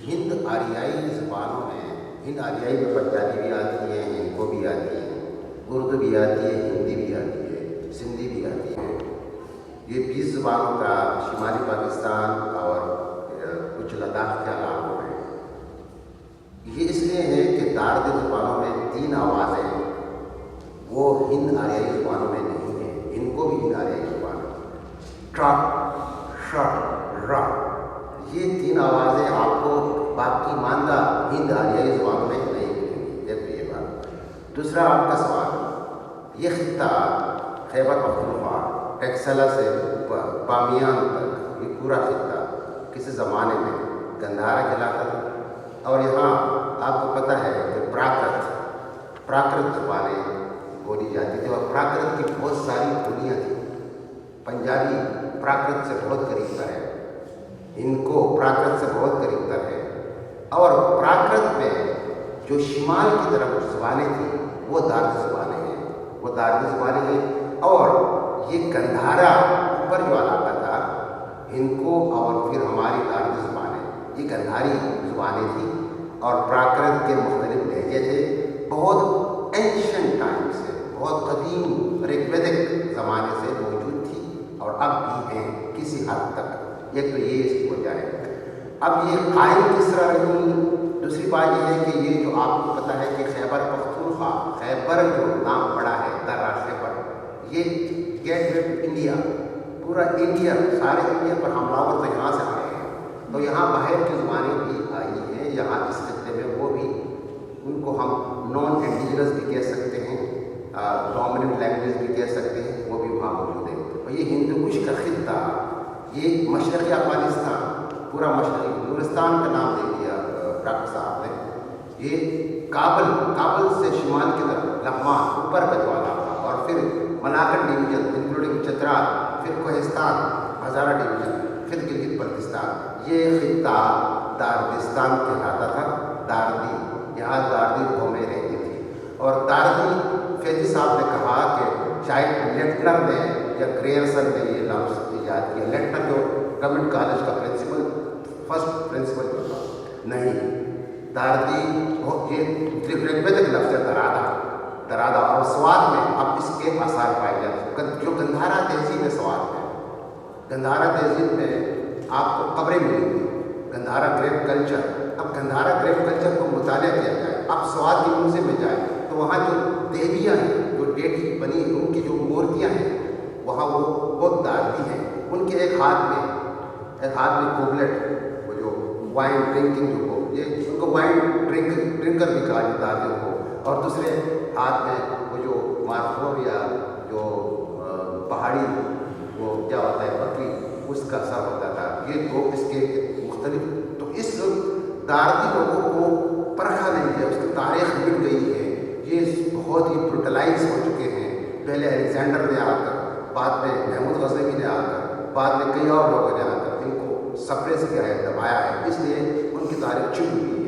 ہند آریائی زبانوں میں، ہند آریائی میں پنجابی بھی آتی ہے، ہندکو بھی آتی ہے، اردو بھی آتی ہے، ہندی بھی آتی ہے، سندھی بھی آتی ہے۔ یہ 20 زبانوں کا شمالی پاکستان اور کچھ لداخ کے علاقوں میں، یہ اس لیے ہے کہ دارد زبانوں میں 3 آوازیں ہیں، وہ ہند آریائی زبانوں میں نہیں ہیں۔ ان کو بھی ہند آریائی زبان ہے، ٹرا، ش، ر، یہ 3 آوازیں آپ کو باقی ماندہ ہند آریائی زبانوں میں نہیں ملیں گی۔ ایک تو یہ بات۔ دوسرا آپ کا سوال، یہ خطہ خیبر پختونخوا ٹیکسلا سے بامیان تک، یہ پورا خطہ کسی زمانے میں گندھارا کہلاتا تھا، اور یہاں آپ کو پتہ ہے کہ پراکرت زبانیں بولی جاتی تھی، اور پراکرت کی بہت ساری بولیاں تھیں۔ پنجابی پراکرت سے بہت قریب تر ہے، ان کو پراکرت سے بہت قریب تر ہے، اور پراکرت میں جو شمال کی طرف زبانیں تھیں وہ دارد زبانیں ہیں، وہ دارد زبانیں ہیں۔ اور یہ گندھارا اوپر جو علاقہ تھا، ان کو اور پھر ہماری دارد زبانیں، یہ گندھاری زبانیں تھیں، اور پراکرت کے مختلف لہجے تھے، بہت اینشنٹ ٹائم سے، بہت قدیم ریگ ویدک زمانے سے موجود تھی، اور اب بھی ہیں کسی حد تک۔ ایک تو یہ اس کی وجہ ہے۔ اب یہ قائم کس طرح رہی؟ دوسری بات یہ ہے کہ یہ جو آپ کو پتہ ہے کہ خیبر پختونخوا، خیبر جو نام پڑا ہے، درہ خیبر، یہ گیٹ وے ٹو انڈیا، پورا انڈیا، سارے انڈیا پر حملہ تو یہاں سے آئے ہیں، تو یہاں باہر کی زبانیں بھی آئی ہیں، یہاں اس خطے میں وہ بھی، ان کو ہم نان انڈیجنس بھی کہہ سکتے ہیں، ڈومیننٹ لینگویج بھی کہہ سکتے ہیں، وہ بھی وہاں موجود ہے۔ اور یہ ہندو کش کا خطہ، یہ مشرقی افغانستان، پورا مشرقی ہندوستان کا نام دے دیا ڈاکٹر صاحب نے۔ یہ کابل سے شمال کی طرف لغمان اوپر کا جو علاقہ، اور پھر ملاکن ڈویژن انکلوڈنگ چترال، پھر کوہستان، ہزارہ ڈویژن، پھر گلگت بلتستان، یہ خطہ داردستان کہلاتا تھا، داردی، یہاں داردی قومیں رہتی تھی۔ اور داردی فیضی صاحب نے کہا کہ شاید لیٹنر نے یا گریئرسن نے یہ لفظ ایجاد کیا۔ لیٹنر جو گورنمنٹ کالج کا پرنسپل، فرسٹ پرنسپل تھا، نہیں، داردی یہ ریگ ویدک لفظ ہے، درادہ، اور سوات میں اب اس کے آثار پائے جاتے ہیں۔ جو گندھارا تہذیب ہے سوات میں، گندھارا تہذیب میں آپ کو قبریں ملیں گی، گندھارا گریو کلچر۔ اب گندھارا گریو کلچر کو مطالعہ کیا جائے، اب سوات کے میوزیم میں جائے تو وہاں جو دیویاں ہیں، جو ڈیڈی بنی ان کی جو مورتیاں ہیں، وہاں وہ داردی ہیں۔ ان کے ایک ہاتھ میں کوبلٹ، وہ جو وائن ڈرنکنگ جو ہو، یہ ان کو وائن ڈرنکر بھی کہا جاتا ہے داردیوں کو، اور دوسرے ہاتھ میں وہ جو مارخور یا جو پہاڑی وہ کیا ہوتا ہے بکری، اس کا سر ہوتا تھا۔ یہ دو اس کے مختلف، تو اس داردی لوگوں کو پرکھا نہیں ہے، اس کی تاریخ مٹ گئی ہے، یہ بہت ہی بروٹلائز ہو چکے ہیں۔ پہلے الیگزینڈر نے آ کر، بعد میں محمود غزنوی نے آ کر، بعد میں کئی اور لوگوں نے آ کر ان کو سپریس کیا ہے، دبایا ہے، اس لیے ان کی تاریخ چھپ گئی ہے۔